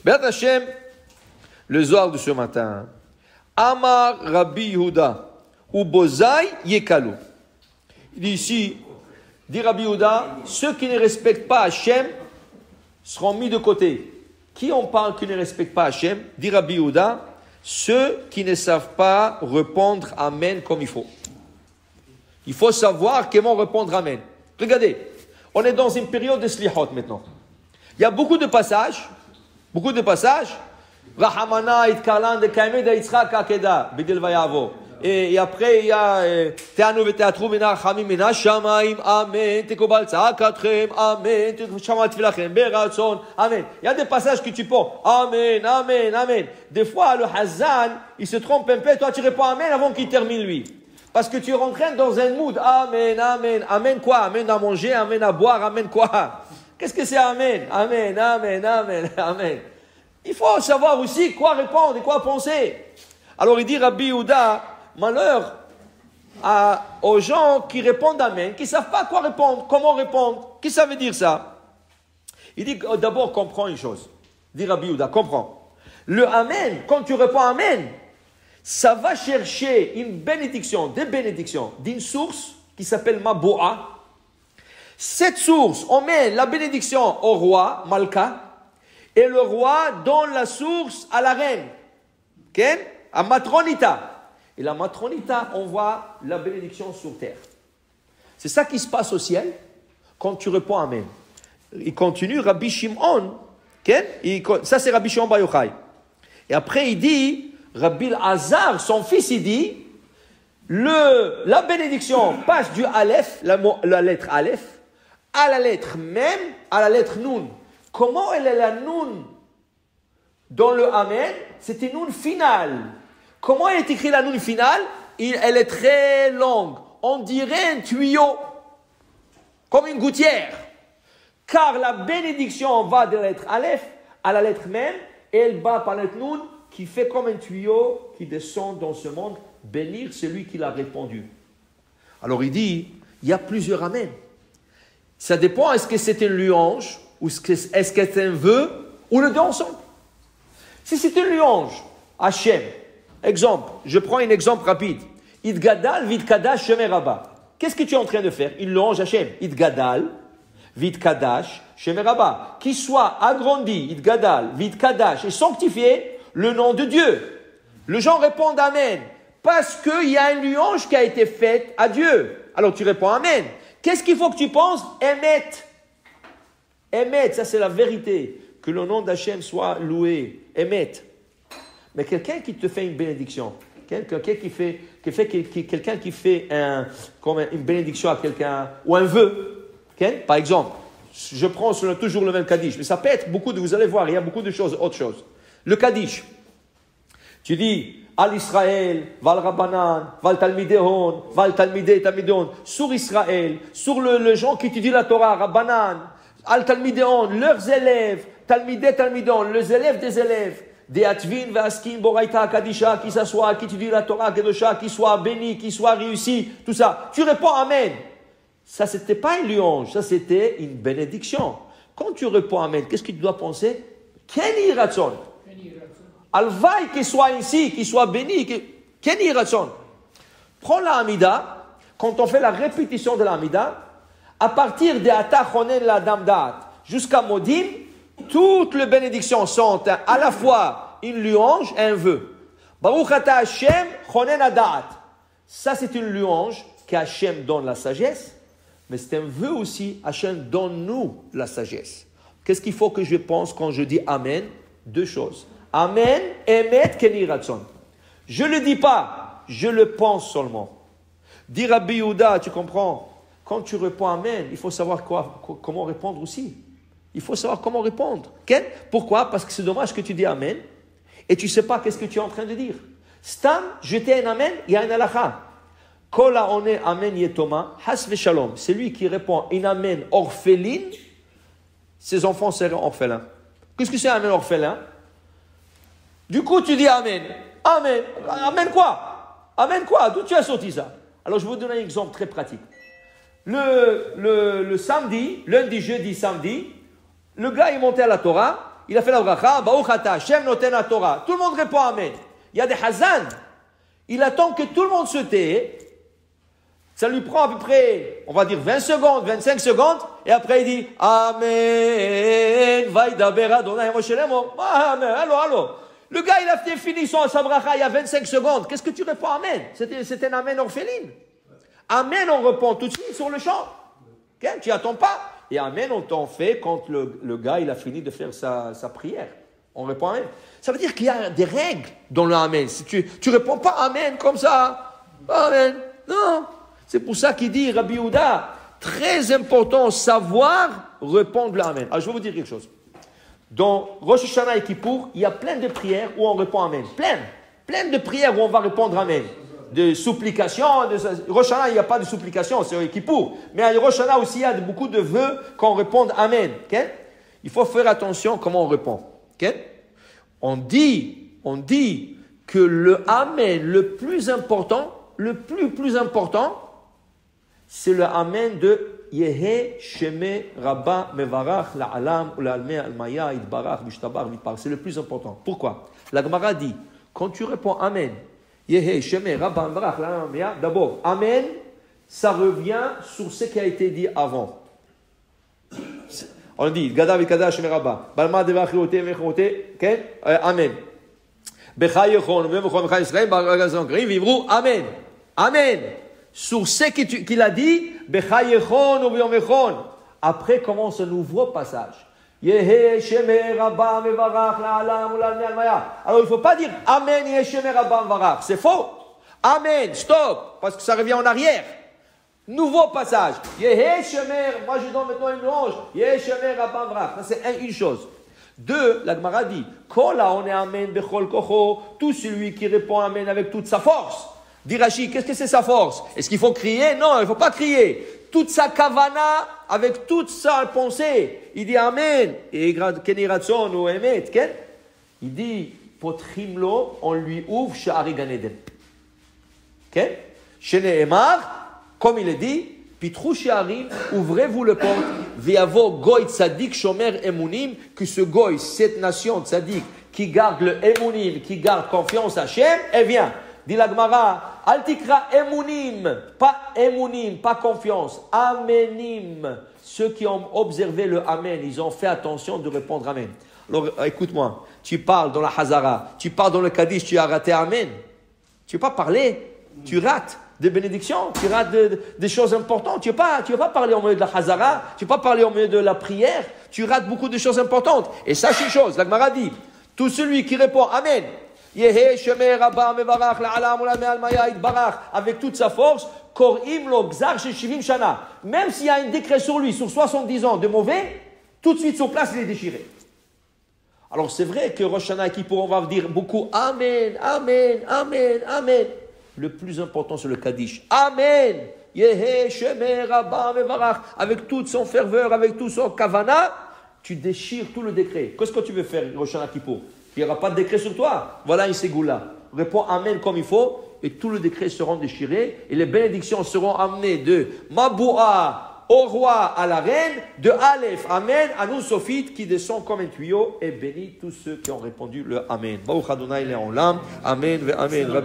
Be'at Hashem, le Zohar de ce matin. Amar Rabbi Yehuda, ou Bozai Yekalu. Il dit ici, dit Rabbi Yehuda, ceux qui ne respectent pas Hashem seront mis de côté. Qui on parle qui ne respecte pas Hashem? Dit Rabbi Yehuda, ceux qui ne savent pas répondre Amen comme il faut. Il faut savoir comment répondre Amen. Regardez, on est dans une période de slihot maintenant. Il y a beaucoup de passages. Rahamana itkarlan de kaimeda Yitzchak akeda bidil vayavo. Et après il y a teanu veteatru mina chamim mina shamaim amen tekobal tzakatrem amen tekoshamat tefilachem beratzon amen. Il y a des passages que tu penses amen amen amen. Des fois le hazan il se trompe un peu, toi tu réponds amen avant qu'il termine lui. Parce que tu es rentré dans un mood amen amen amen quoi? Amen à manger, amen à boire, amen quoi? Qu'est-ce que c'est amen? Amen amen amen amen. Il faut savoir aussi quoi répondre et quoi penser. Alors il dit Rabbi Yehuda, malheur aux gens qui répondent Amen, qui ne savent pas quoi répondre, comment répondre. Qu'est-ce que ça veut dire ça? Il dit d'abord comprends une chose. Dit Rabbi Yehuda, comprends. Le Amen, quand tu réponds Amen, ça va chercher une bénédiction, des bénédictions, d'une source qui s'appelle Maboua. Cette source, on met la bénédiction au roi, Malka, et le roi donne la source à la reine, okay? À Matronita. Et la Matronita envoie la bénédiction sur terre. C'est ça qui se passe au ciel quand tu réponds Amen. Il continue, Rabbi Shimon, okay? Ça c'est Rabbi Shimon Bar Yochai. Et après il dit, Rabbi Azar, son fils, il dit, la bénédiction passe du Aleph, la lettre Aleph, à la lettre Mem, à la lettre Nun. Comment elle est la Nun dans le Amen? C'est une Nun finale. Comment elle est écrite la Nun finale? Elle est très longue. On dirait un tuyau, comme une gouttière. Car la bénédiction va de la lettre Aleph à la lettre Mem, et elle bat par la lettre Nun, qui fait comme un tuyau qui descend dans ce monde, bénir celui qui l'a répondu. Alors il dit, il y a plusieurs Amen. Ça dépend, est-ce que c'est une louange, ou est-ce que c'est un vœu, ou le deux ensemble. Si c'est une louange, Hachem, exemple, je prends un exemple rapide. Idgadal, Vidkadash, Shemeraba. Qu'est-ce que tu es en train de faire? Une louange Hachem. Idgadal, Vidkadash, Shemeraba. Qui soit agrandi, Idgadal, Vidkadash, et sanctifié le nom de Dieu. Les gens répondent Amen. Parce qu'il y a une louange qui a été faite à Dieu. Alors tu réponds Amen. Qu'est-ce qu'il faut que tu penses? Emet. Emet, ça c'est la vérité. Que le nom d'Hachem soit loué. Emet. Mais quelqu'un qui te fait une bénédiction, quelqu'un qui fait une bénédiction à quelqu'un, ou un vœu, okay? Par exemple, je prends toujours le même Kaddish, mais ça peut être beaucoup vous allez voir, il y a beaucoup de choses, autre chose. Le Kaddish, tu dis, Al Israël, Val Rabbanan, Val Talmidehon, Val Talmideh Talmidon, sur Israël, sur le gens qui étudient la Torah, Rabbanan, Al Talmidehon, leurs élèves, Talmideh Talmidon, les élèves des élèves, des Atvin, Vaskim, Boraita, Kadisha, qui s'assoit, qui étudie la Torah, Kedosha, qui soit béni, qui soit réussi, tout ça. Tu réponds Amen. Ça, c'était pas une louange, ça, c'était une bénédiction. Quand tu réponds Amen, qu'est-ce que tu dois penser? Keni Ratson. Alvaï qu'il soit ici, qu'il soit béni. Keni Ratson. Prends la Hamida, quand on fait la répétition de la Hamida, à partir de Ata Chonen la Damdat jusqu'à Modim, toutes les bénédictions sont à la fois une louange et un vœu. Baruch ata Hashem chonen hadat. Ça, c'est une louange qu'Hachem donne la sagesse, mais c'est un vœu aussi, Hachem donne-nous la sagesse. Qu'est-ce qu'il faut que je pense quand je dis Amen? Deux choses. Amen, emet, keni ratson. Je ne le dis pas, je le pense seulement. Dire Rabbi Yehuda, tu comprends? Quand tu réponds Amen, il faut savoir comment répondre aussi. Il faut savoir comment répondre. Okay? Pourquoi? Parce que c'est dommage que tu dis Amen et tu ne sais pas qu'est-ce que tu es en train de dire. Stam, jeter un Amen, il y a un halakha. Kola one Amen yetoma, has veshalom. C'est lui qui répond un Amen orpheline, ses enfants seront orphelins. Qu'est-ce que c'est un Amen orphelin? Du coup, tu dis Amen. Amen. Amen quoi? Amen quoi? D'où tu as sorti ça? Alors, je vais vous donner un exemple très pratique. Le samedi, lundi, jeudi, samedi, le gars est monté à la Torah il a fait la bracha, Baruch ata Hashem noten Torah. Tout le monde répond Amen. Il y a des Hazan. Il attend que tout le monde se tait. Ça lui prend à peu près, on va dire 20 secondes, 25 secondes. Et après il dit Amen. Vaidaber Adonai Moshe Lemo. Amen. Allô. Le gars, il a fini son bracha il y a 25 secondes. Qu'est-ce que tu réponds Amen? C'était un Amen orpheline. Amen, on répond tout de suite sur le champ. Okay? Tu n'y attends pas. Et Amen, on t'en fait quand le gars, il a fini de faire sa prière. On répond Amen. Ça veut dire qu'il y a des règles dans le Amen. Si tu réponds pas Amen comme ça, Amen. Non. C'est pour ça qu'il dit, Rabbi Yehuda, très important, savoir répondre le Amen. Alors, je vais vous dire quelque chose. Dans Rosh Hashanah et Kippour, il y a plein de prières où on répond Amen. Plein de prières où on va répondre Amen. De supplications. Rosh Hashanah, il n'y a pas de supplications, c'est Kippour. Mais à Rosh Hashanah aussi, il y a beaucoup de vœux qu'on réponde Amen. Okay? Il faut faire attention comment on répond. Okay? On dit que le Amen le plus important, plus important, c'est le Amen de Yehe Sheme Rabba Mevarach La'alam U'La'alme Almaya Idbarach Bishtabar Mitpar. C'est le plus important. Pourquoi? La Gemara dit, quand tu réponds Amen, Yehe Sheme Rabba Mevarach La'alam Almaya, d'abord, Amen, ça revient sur ce qui a été dit avant. On dit, Gada Vikada Sheme Rabba, Balma Devachi Ote Mechote, Amen. Bechayechon, Memechon, Bechayesreim, Baragazon, Grim, Vivru, Amen. Amen. Sur ce qu'il a dit, Bechayechon ou Biomechon. Après commence un nouveau passage. Yehe Sheme Rabba Mevarach La'alam U'La'alme Almaya. Alors il ne faut pas dire Amen Yehe Sheme Rabba Mevarach. C'est faux. Amen, stop, parce que ça revient en arrière. Nouveau passage. Yehe Sheme, moi je donne maintenant une louange. Yehe Sheme Rabba Mevarach. Ça c'est une chose. Deux, la Gemara dit, Kola on est Amen Bechol Kocho. Tout celui qui répond Amen avec toute sa force. Dit Rashi, qu'est-ce que c'est sa force? Est-ce qu'il faut crier? Non, il ne faut pas crier. Toute sa kavana, avec toute sa pensée. Il dit Amen. Et Keniratson ou Emet, il dit, Potrimlo, on lui ouvre Sha'ari Gan Eden. Shene Emar, comme il est dit, Pitrou Sha'arim, ouvrez-vous le porte, Viavo Goy Tzadik Shomer Emunim, que ce Goy, cette nation Tzadik, qui garde le Emunim, qui garde confiance à Hachem, elle vient. Dit la Gemara, Altikra emunim, pas confiance, amenim. Ceux qui ont observé le Amen, ils ont fait attention de répondre Amen. Alors écoute-moi, tu parles dans la Hazara, tu parles dans le Kaddish, tu as raté Amen. Tu ne vas pas parler, tu rates des bénédictions, tu rates des choses importantes. Tu ne vas pas parler au milieu de la Hazara, tu ne vas pas parler au milieu de la prière, tu rates beaucoup de choses importantes. Et sache une chose, la Gemara dit, tout celui qui répond Amen, Yehe Sheme Rabba Mevarach La'alam U'La'alme Almaya Idbarach, avec toute sa force, Korim Lo Gzar Sheshivim Shana. Même s'il y a un décret sur lui, sur 70 ans de mauvais, tout de suite sur place, il est déchiré. Alors c'est vrai que Rosh Hashanah et Kippour, on va dire beaucoup Amen, Amen, Amen, Amen. Le plus important, c'est le Kaddish. Amen. Yehe Sheme Rabba Mevarach. Avec toute son ferveur, avec tout son kavana, tu déchires tout le décret. Qu'est-ce que tu veux faire, Rosh Hashanah Kippour? Il n'y aura pas de décret sur toi. Voilà une ségoula. Réponds Amen comme il faut et tout le décret seront déchirés et les bénédictions seront amenées de Maboua au roi à la reine, de Aleph, Amen, à nous Sophite qui descend comme un tuyau et bénit tous ceux qui ont répondu le Amen. Baruch Adonai Le'olam. Amen, Amen.